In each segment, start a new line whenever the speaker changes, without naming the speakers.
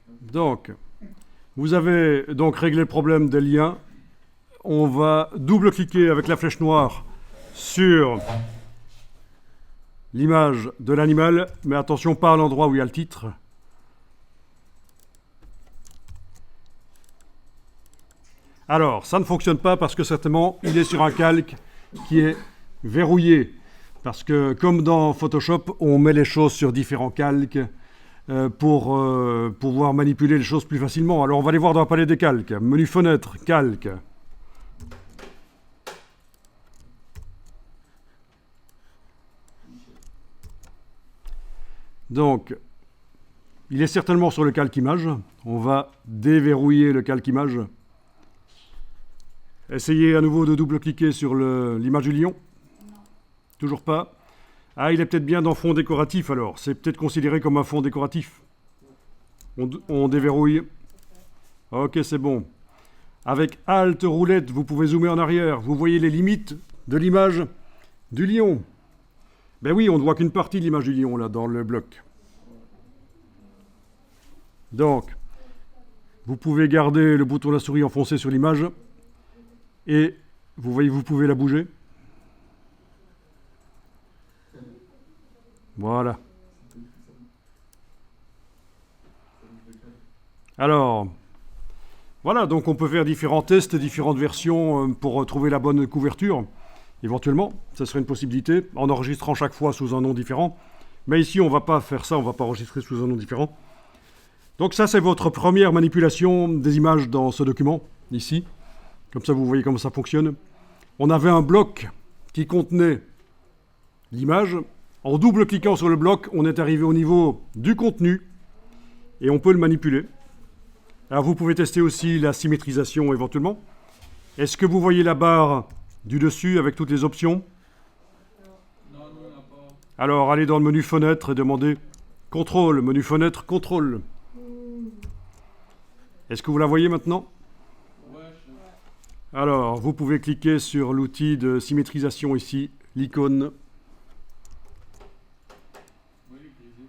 Donc, vous avez donc réglé le problème des liens. On va double-cliquer avec la flèche noire sur l'image de l'animal, mais attention, pas à l'endroit où il y a le titre. Alors, ça ne fonctionne pas parce que certainement, il est sur un calque qui est verrouillé. Parce que, comme dans Photoshop, on met les choses sur différents calques pour pouvoir manipuler les choses plus facilement. Alors, on va les voir dans la palette des calques. Menu fenêtre, calque. Donc, il est certainement sur le calque image. On va déverrouiller le calque image. Essayez à nouveau de double-cliquer sur l'image du lion. Toujours pas. Ah, il est peut-être bien dans fond décoratif alors. C'est peut-être considéré comme un fond décoratif. On déverrouille. Ok, c'est bon. Avec Alt roulette, vous pouvez zoomer en arrière. Vous voyez les limites de l'image du lion. Ben oui, on ne voit qu'une partie de l'image du lion là dans le bloc. Donc, vous pouvez garder le bouton de la souris enfoncé sur l'image et vous voyez, vous pouvez la bouger. Voilà. Alors, voilà, donc on peut faire différents tests, différentes versions pour trouver la bonne couverture. Éventuellement, ça serait une possibilité, en enregistrant chaque fois sous un nom différent. Mais ici, on ne va pas faire ça, on ne va pas enregistrer sous un nom différent. Donc ça, c'est votre première manipulation des images dans ce document, ici. Comme ça, vous voyez comment ça fonctionne. On avait un bloc qui contenait l'image. En double-cliquant sur le bloc, on est arrivé au niveau du contenu et on peut le manipuler. Alors, vous pouvez tester aussi la symétrisation éventuellement. Est-ce que vous voyez la barre du dessus avec toutes les options?
Non, on n'a pas.
Alors, allez dans le menu fenêtre et demandez contrôle, menu fenêtre, contrôle. Est-ce que vous la voyez maintenant?
Ouais,
Alors, vous pouvez cliquer sur l'outil de symétrisation ici, l'icône.
oui, utilisé.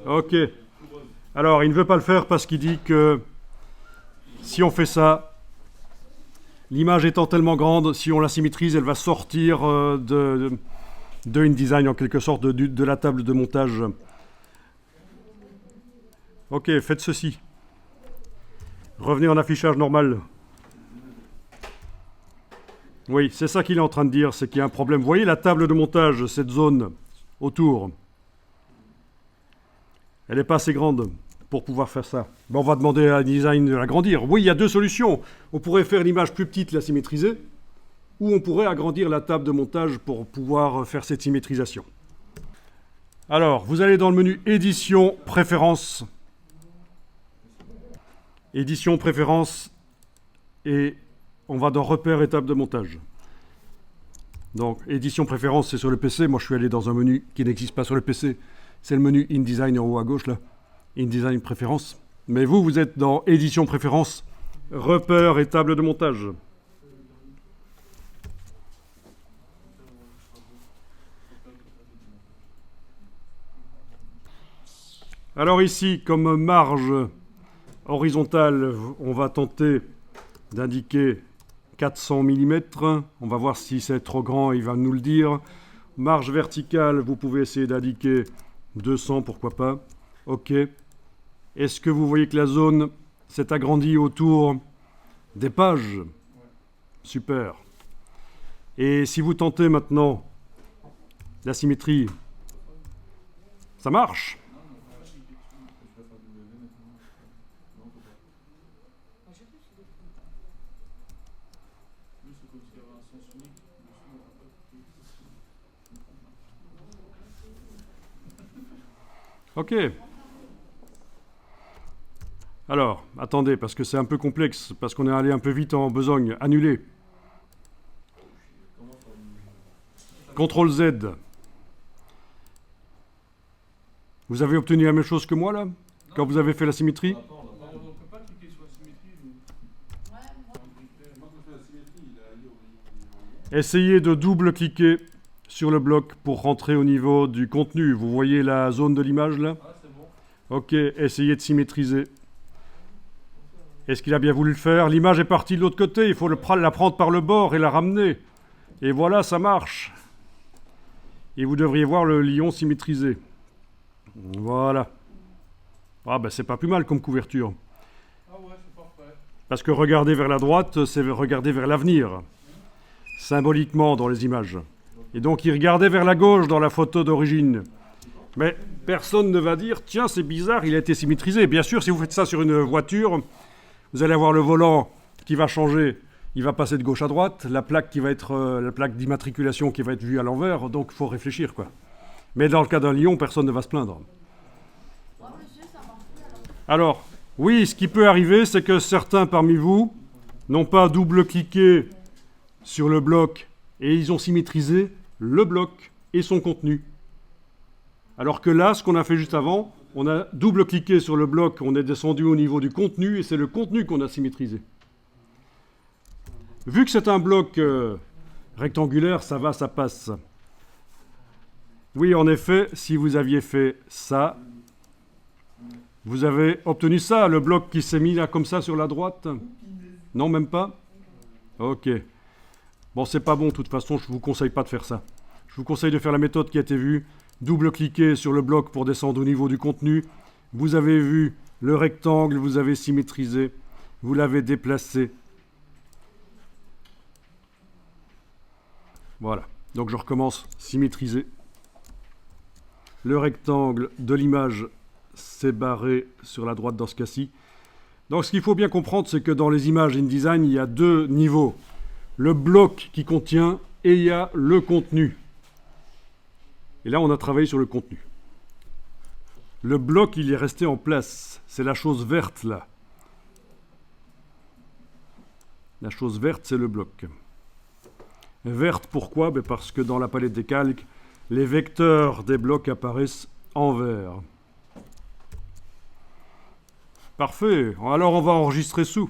Ok. Alors, il ne veut pas le faire parce qu'il dit que si on fait ça, l'image étant tellement grande, si on la symétrise, elle va sortir de InDesign en quelque sorte, de la table de montage. Ok, faites ceci. Revenez en affichage normal. Oui, c'est ça qu'il est en train de dire, c'est qu'il y a un problème. Vous voyez la table de montage, cette zone autour, elle n'est pas assez grande pour pouvoir faire ça. Ben, on va demander à InDesign de l'agrandir. Oui, il y a deux solutions. On pourrait faire l'image plus petite, la symétriser, ou on pourrait agrandir la table de montage pour pouvoir faire cette symétrisation. Alors, vous allez dans le menu Édition, Préférences. Édition, Préférences, et on va dans Repères et table de montage. Donc, Édition, Préférences, c'est sur le PC. Moi, je suis allé dans un menu qui n'existe pas sur le PC. C'est le menu InDesign en haut à gauche, là. InDesign Préférences. Mais vous, vous êtes dans Édition, Préférences, Repères et table de montage. Alors ici, comme marge horizontale, on va tenter d'indiquer 400 mm. On va voir si c'est trop grand, il va nous le dire. Marge verticale, vous pouvez essayer d'indiquer 200, pourquoi pas. OK. Est-ce que vous voyez que la zone s'est agrandie autour des pages? Super. Et si vous tentez maintenant la symétrie, ça marche?
C'est comme s'il y avait un sens unique.
Ok. Alors, attendez, parce que c'est un peu complexe, parce qu'on est allé un peu vite en besogne. Annuler. CTRL Z. Vous avez obtenu la même chose que moi, là? Quand vous avez fait la symétrie?
On ne peut pas cliquer sur la symétrie.
Essayez de double-cliquer sur le bloc pour rentrer au niveau du contenu. Vous voyez la zone de l'image, là?
Ah, c'est bon.
Ok, essayez de symétriser. Est-ce qu'il a bien voulu le faire? L'image est partie de l'autre côté, il faut la prendre par le bord et la ramener. Et voilà, ça marche. Et vous devriez voir le lion symétrisé. Voilà. Ah ben c'est pas plus mal comme couverture.
Ah ouais, c'est parfait.
Parce que regarder vers la droite, c'est regarder vers l'avenir. Symboliquement dans les images. Et donc il regardait vers la gauche dans la photo d'origine. Mais personne ne va dire, tiens c'est bizarre, il a été symétrisé. Bien sûr, si vous faites ça sur une voiture, vous allez avoir le volant qui va changer. Il va passer de gauche à droite, la plaque qui va être la plaque d'immatriculation qui va être vue à l'envers, donc il faut réfléchir quoi. Mais dans le cas d'un lion, personne ne va se plaindre. Alors, oui, ce qui peut arriver, c'est que certains parmi vous n'ont pas double-cliqué sur le bloc et ils ont symétrisé le bloc et son contenu. Alors que là, ce qu'on a fait juste avant, on a double-cliqué sur le bloc, on est descendu au niveau du contenu et c'est le contenu qu'on a symétrisé. Vu que c'est un bloc rectangulaire, ça va, ça passe. Oui, en effet, si vous aviez fait ça, vous avez obtenu ça, le bloc qui s'est mis là comme ça sur la droite? Non, même pas? Ok. Bon, c'est pas bon, de toute façon, je vous conseille pas de faire ça. Je vous conseille de faire la méthode qui a été vue. Double-cliquez sur le bloc pour descendre au niveau du contenu. Vous avez vu le rectangle, vous avez symétrisé, vous l'avez déplacé. Voilà. Donc je recommence, symétriser. Le rectangle de l'image s'est barré sur la droite dans ce cas-ci. Donc ce qu'il faut bien comprendre, c'est que dans les images InDesign, il y a deux niveaux. Le bloc qui contient et il y a le contenu. Et là, on a travaillé sur le contenu. Le bloc, il est resté en place. C'est la chose verte, là. La chose verte, c'est le bloc. Verte, pourquoi? Parce que dans la palette des calques, les vecteurs des blocs apparaissent en vert. Parfait. Alors, on va enregistrer sous.